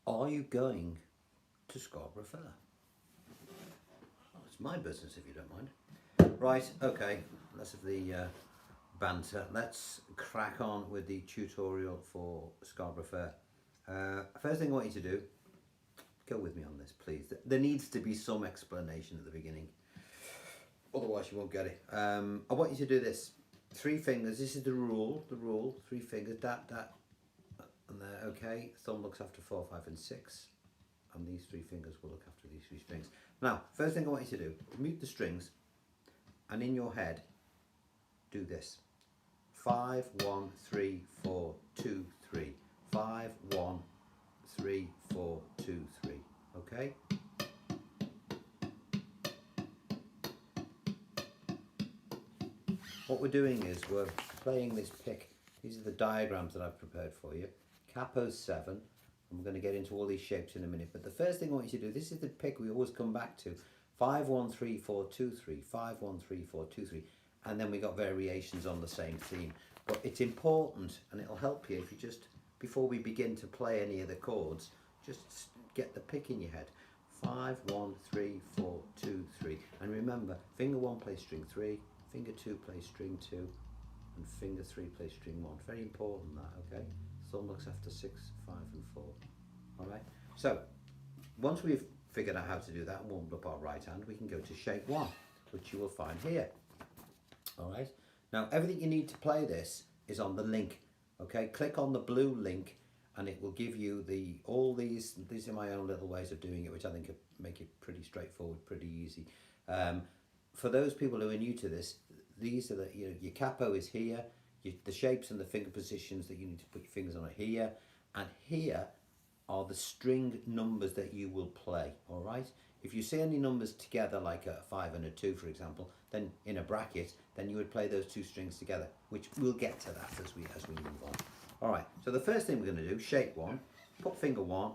Are you going to Scarborough Fair? Well, it's my business if you don't mind. Right, okay, less of the banter. Let's crack on with the tutorial for Scarborough Fair. First thing I want you to do, go with me on this please. There needs to be some explanation at the beginning, otherwise you won't get it. I want you to do this. 3 fingers, this is the rule, 3 fingers, dat, and there, okay. Thumb looks after 4, 5 and 6, and these 3 fingers will look after these 3 strings. Now, first thing I want you to do, mute the strings, and in your head, do this. 5, 1, 3, 4, 2, 3. 5, 1, 3, 4, 2, 3. Okay? What we're doing is we're playing this pick. These are the diagrams that I've prepared for you. Capo's 7, and we're going to get into all these shapes in a minute. But the first thing I want you to do, this is the pick we always come back to. 5, 1, 3, 4, 2, 3. 5, 1, 3, 4, 2, 3. And then we got variations on the same theme. But it's important, and it'll help you if you just, before we begin to play any of the chords, just get the pick in your head. 5, 1, 3, 4, 2, 3. And remember, finger 1 plays string 3, finger 2 plays string 2, and finger 3 plays string 1. Very important that, okay? Thumb looks after 6, 5 and 4. Alright? So, once we've figured out how to do that and warmed up our right hand, we can go to shape 1, which you will find here. Alright? Now, everything you need to play this is on the link. Okay? Click on the blue link and it will give you all these are my own little ways of doing it, which I think make it pretty straightforward, pretty easy. For those people who are new to this, these are your capo is here, the shapes and the finger positions that you need to put your fingers on are here, and here are the string numbers that you will play. All right, if you see any numbers together, like a 5 and a 2 for example, then in a bracket, then you would play those 2 strings together, which we'll get to that as we move on. All right, so the first thing we're going to do, shape 1, put finger 1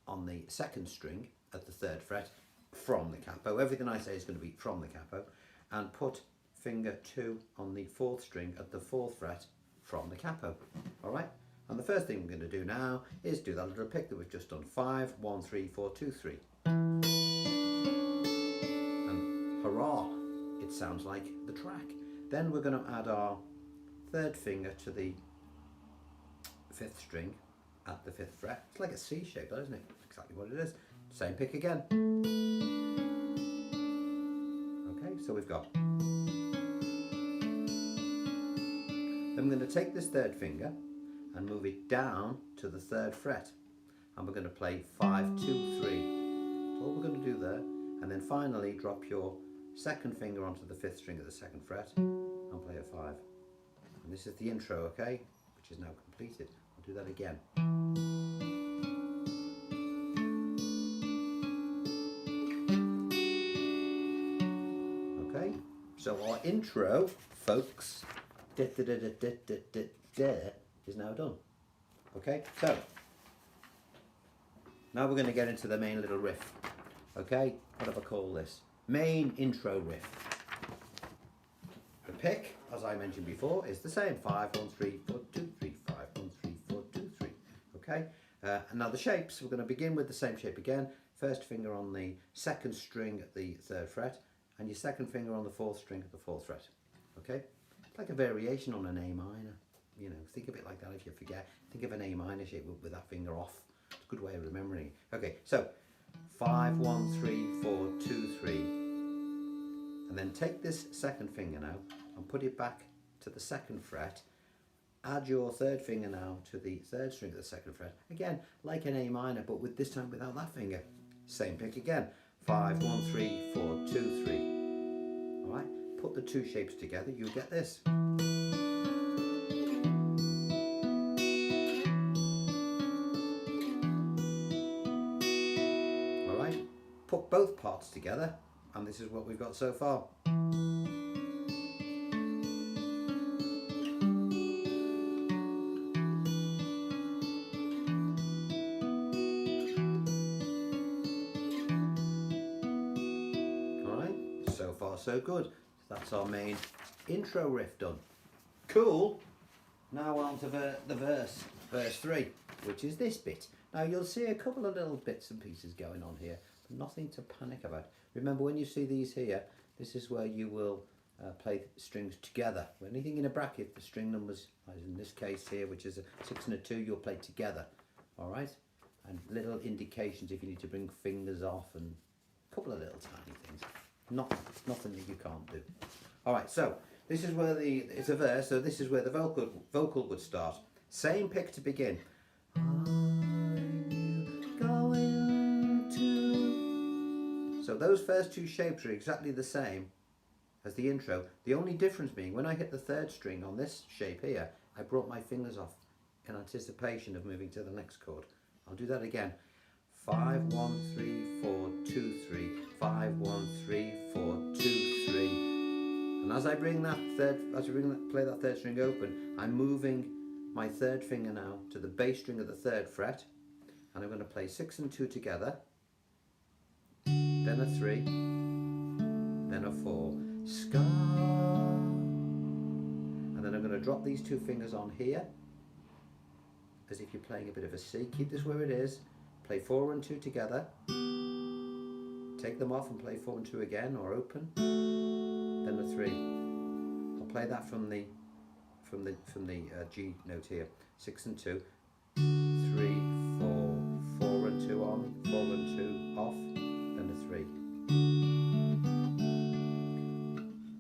on the 2nd string at the 3rd fret from the capo. Everything I say is going to be from the capo, and put finger 2 on the 4th string at the 4th fret from the capo. All right, and the first thing we're going to do now is do that little pick that we've just done. 5, 1, 3, 4, 2, 3. And hurrah, it sounds like the track. Then we're going to add our 3rd finger to the 5th string at the 5th fret. It's like a C shape, isn't it? Exactly what it is. Same pick again. Okay, so we've got. Then we're going to take this 3rd finger and move it down to the 3rd fret, and we're going to play 5, 2, 3. That's all we're going to do there. And then finally drop your 2nd finger onto the 5th string at the 2nd fret and play a 5. And this is the intro, okay, which is now completed. I'll do that again. Okay, so our intro, folks, is now done. Okay, so now we're going to get into the main little riff. Okay, what do I call this? Main intro riff. The pick, as I mentioned before, is the same. 5, 1, 3, 4, 2, 3. 5, 1, 3, 4, 2, 3. Okay, and now the shapes, we're going to begin with the same shape again. 1st finger on the 2nd string at the 3rd fret, and your 2nd finger on the 4th string at the 4th fret. Okay, it's like a variation on an A minor. You know, think of it like that if you forget. Think of an A minor shape with that finger off. It's a good way of remembering it. Okay, so 5, 1, 3, 4, 2, 3. And then take this 2nd finger now and put it back to the 2nd fret. Add your 3rd finger now to the 3rd string of the 2nd fret. Again, like an A minor, but with this time without that finger. Same pick again. 5, 1, 3, 4, 2, 3. All right, put the 2 shapes together, you'll get this. All right, put both parts together, and this is what we've got so far. So far so good. That's our main intro riff done. Cool. Now on to the verse 3, which is this bit. Now you'll see a couple of little bits and pieces going on here, but nothing to panic about. Remember, when you see these here, this is where you will play strings together. Anything in a bracket, the string numbers, as in this case here, which is a 6 and a 2, you'll play together. All right? And little indications if you need to bring fingers off, and a couple of little tiny things. Nothing that you can't do. All right, so this is where it's a verse, so this is where the vocal would start. Same pick to begin. So those first two shapes are exactly the same as the intro. The only difference being when I hit the third string on this shape here, I brought my fingers off in anticipation of moving to the next chord. I'll do that again. 5, 1, 3, 4, 2, 3. 5, 1, 3, 4, 2, 3. And as I play that third string open, I'm moving my third finger now to the bass string of the 3rd fret, and I'm going to play 6 and 2 together, then a 3, then a 4, scar, and then I'm going to drop these 2 fingers on here, as if you're playing a bit of a C. Keep this where it is, play 4 and 2 together, take them off and play 4 and 2 again, or open, then a 3. I'll play that from the G note here. 6 and 2, 3, 4, 4 and 2 on, 4 and 2 off, then a 3.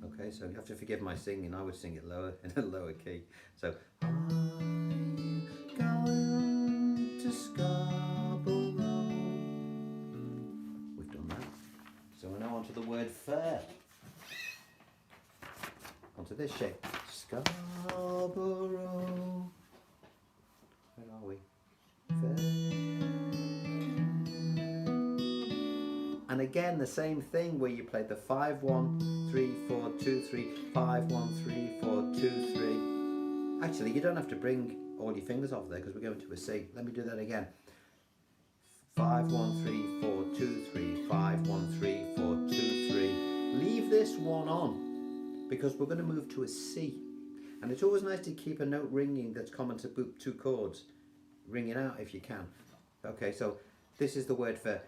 Okay, so you have to forgive my singing. I would sing it lower, in a lower key. So I'm going to Scarborough. We've done that. So we're now on to the word fair. Onto this shape. Scarborough. Where are we? Fair. And again, the same thing where you played the 5, 1, 3, 4, 2, 3, 5, 1, 3, 4, 2, 3. Actually, you don't have to bring all your fingers off there because we're going to a C. Let me do that again. 5, 1, 3, 4, 2, 3, 5, 1, 3, 4, 2, 3. Leave this one on because we're going to move to a C. And it's always nice to keep a note ringing that's common to 2 chords. Ring it out if you can. Okay, so this is the word for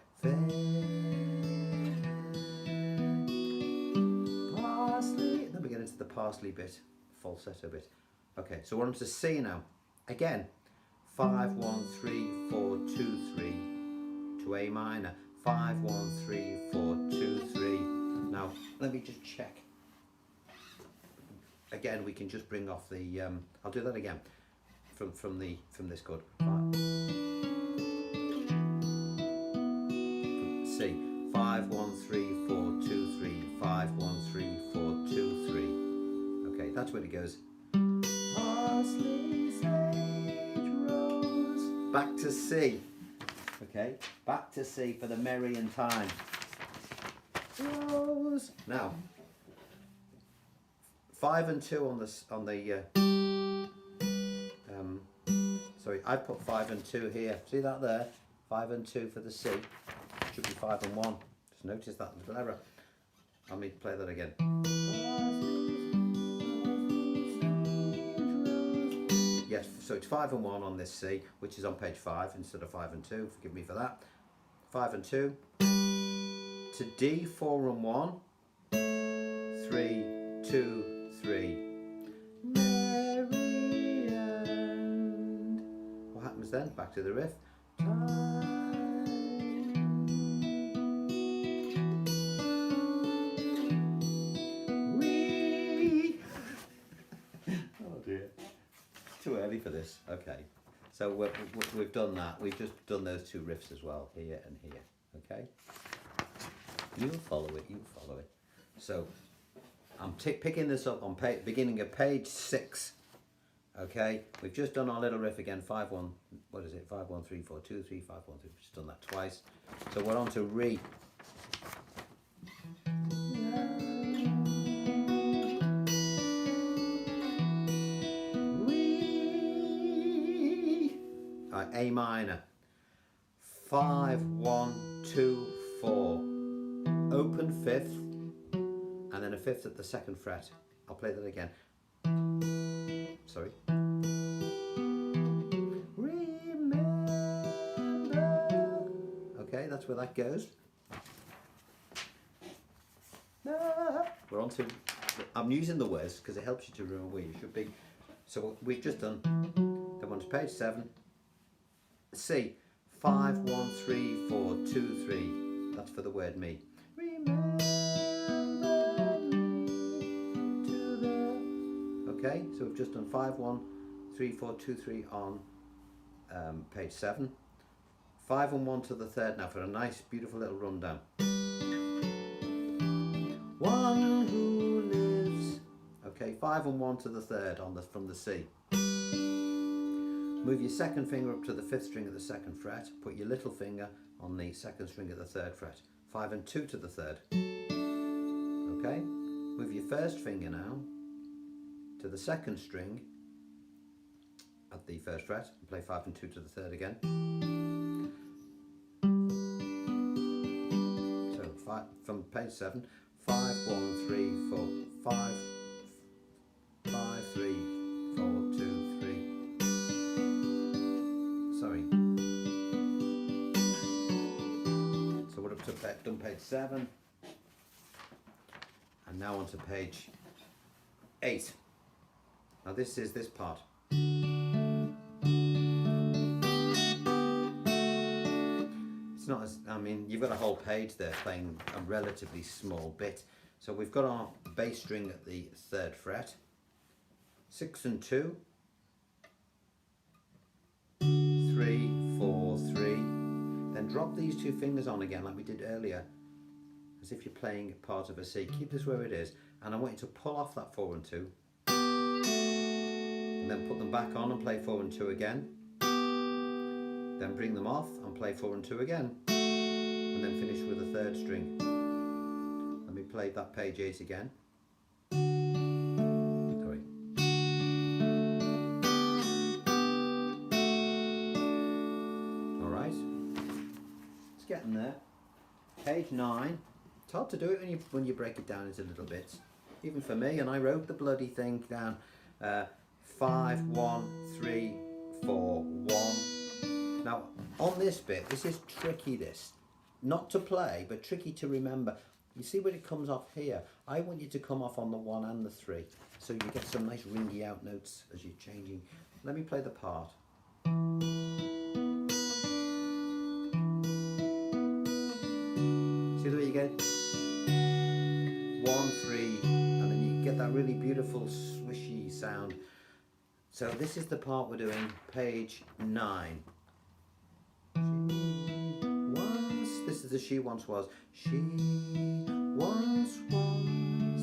parsley. Then we get into the parsley bit, falsetto bit. Okay, so we're on to C now. Again, 5, 1, 3, 4, 2, 3 to A minor. 5, 1, 3, 4, 2, 3. Now, let me just check. Again, we can just bring off the. I'll do that again from this chord. C. 5, 1, 3, 4, 2, 3. 5, 1, 3, 4, 2, 3. Okay, that's where it goes. Parsley, sage, rose. Back to C. Okay, back to C for the merry in time. Rose. Now. 5 and 2 on the sorry, I put 5 and 2 here. See that there? 5 and 2 for the C. Should be 5 and 1. Just notice that little error. Let me play that again. Yes, so it's 5 and 1 on this C, which is on page 5 instead of 5 and 2. Forgive me for that. 5 and 2 to D, 4 and 1. 3, 2, 3. Merry end. What happens then? Back to the riff. Oh dear. Too early for this. Okay. So we've done that. We've just done those 2 riffs as well, here and here. Okay. You'll follow it. You'll follow it. So. I'm picking this up on beginning of page 6. Okay, we've just done our little riff again. 5, 1. What is it? 5, 1, 3, 4, 2, 3, 5, 1, 3. We've just done that twice. So we're on to re. Re. A minor. 5, 1, 2, 4. Open 5th. And then a 5th at the 2nd fret. I'll play that again. Sorry. Remember that's where that goes. We're on to, I'm using the whiz because it helps you to remember where you should be. So we've just done, then on to page 7, C, 5, 1, 3, 4, 2, 3. That's for the word me. Remember me to the... Okay, so we've just done 5, 1, 3, 4, 2, 3 on page 7. 5 and 1 to the third now for a nice beautiful little rundown. One who lives. Okay, 5 and 1 to the third on from the C. Move your second finger up to the 5th string of the 2nd fret. Put your little finger on the 2nd string of the 3rd fret. 5 and 2 to the 3rd. Okay, move your 1st finger now to the 2nd string at the 1st fret and play 5 and 2 to the 3rd again. So from page 7, 5, 1, 3, 4, 5, 5, 3, 4, 2, 3. Sorry. So we're up to done page 7, and now on to page 8. Now this is this part. It's not as, I mean, you've got a whole page there playing a relatively small bit. So we've got our bass string at the 3rd fret, 6 and 2, 3, 4, 3. Then drop these 2 fingers on again like we did earlier, as if you're playing part of a C. Keep this where it is, and I want you to pull off that 4 and 2, and then put them back on and play 4 and 2 again. Then bring them off and play 4 and 2 again, and then finish with a 3rd string. Let me play that page 8 again. Sorry. All right, it's getting there. Page 9. It's hard to do it when you break it down into little bits, even for me. And I wrote the bloody thing down. 5, 1, 3, 4, 1. Now, on this bit, this is tricky, not to play, but tricky to remember. You see when it comes off here, I want you to come off on the 1 and the 3, so you get some nice ringy out notes as you're changing. Let me play the part. See the way you get it? 1, 3, and then you get that really beautiful swishy sound. So this is the part we're doing, page 9. This is the She Once Was. She once was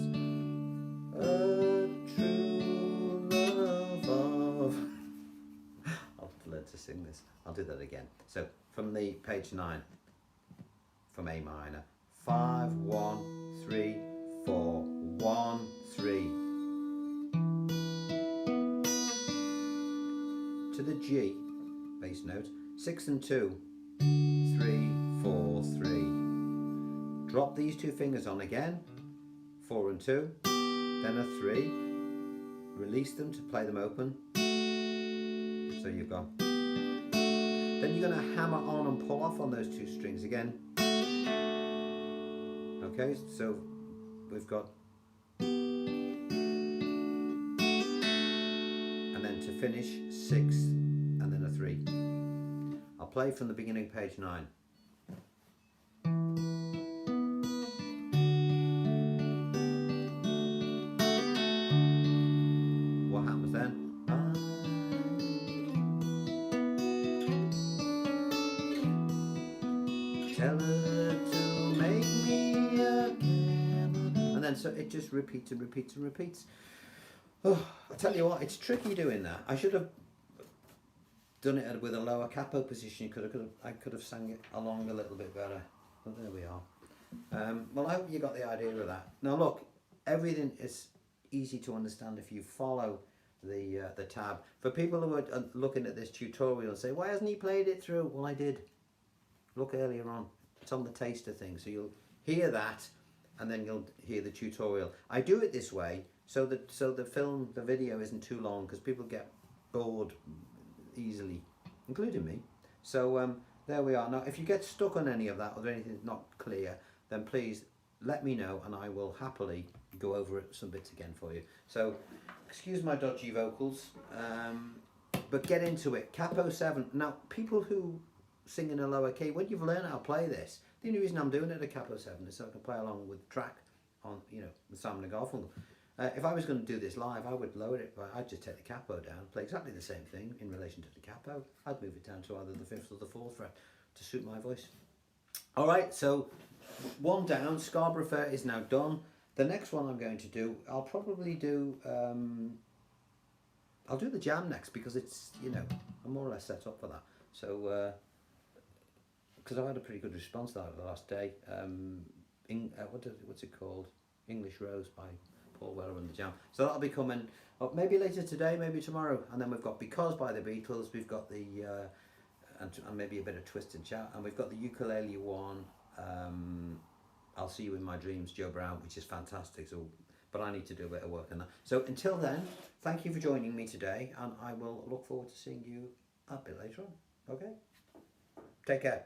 a true love of... I'll have to learn to sing this. I'll do that again. So from the page 9, from A minor. 5, 1, 3, 4, 1, 3. To the G, bass note. 6 and 2, 3, 4, 3. Drop these 2 fingers on again, 4 and 2, then a 3. Release them to play them open. So you've got. Then you're going to hammer on and pull off on those 2 strings again. Okay, so we've got. And then to finish, 6 and then a 3. I'll play from the beginning, page 9. What happens then? Tell her to make me again. And then so it just repeats and repeats and repeats. Oh, I'll tell you what, it's tricky doing that. I should have done it with a lower capo position. I could have sang it along a little bit better. But there we are. Well, I hope you got the idea of that. Now look, everything is easy to understand if you follow the tab. For people who are looking at this tutorial and say, why hasn't he played it through? Well, I did. Look earlier on. It's on the taster thing. So you'll hear that and then you'll hear the tutorial. I do it this way so that the video isn't too long, because people get bored easily, including me. So there we are. Now, if you get stuck on any of that or anything's not clear, then please let me know and I will happily go over it some bits again for you. So, excuse my dodgy vocals, but get into it. Capo 7. Now, people who sing in a lower key, when you've learned how to play this, the only reason I'm doing it at Capo 7 is so I can play along with the track on, you know, the Simon and Garfunkel. If I was going to do this live, I would lower it, but I'd just take the capo down, play exactly the same thing in relation to the capo. I'd move it down to either the 5th or the 4th fret to suit my voice. All right, so one down, Scarborough Fair is now done. The next one I'm going to do, I'll probably do, I'll do the jam next because it's, you know, I'm more or less set up for that. So, because I've had a pretty good response to that the last day. What's it called? English Rose by Paul Weller and the Jam. So that'll be coming up maybe later today, maybe tomorrow. And then we've got Because by the Beatles, we've got the, and maybe a bit of Twist and Shout, and we've got the ukulele one, I'll See You in My Dreams, Joe Brown, which is fantastic. So, but I need to do a bit of work on that. So until then, thank you for joining me today, and I will look forward to seeing you a bit later on. Okay? Take care.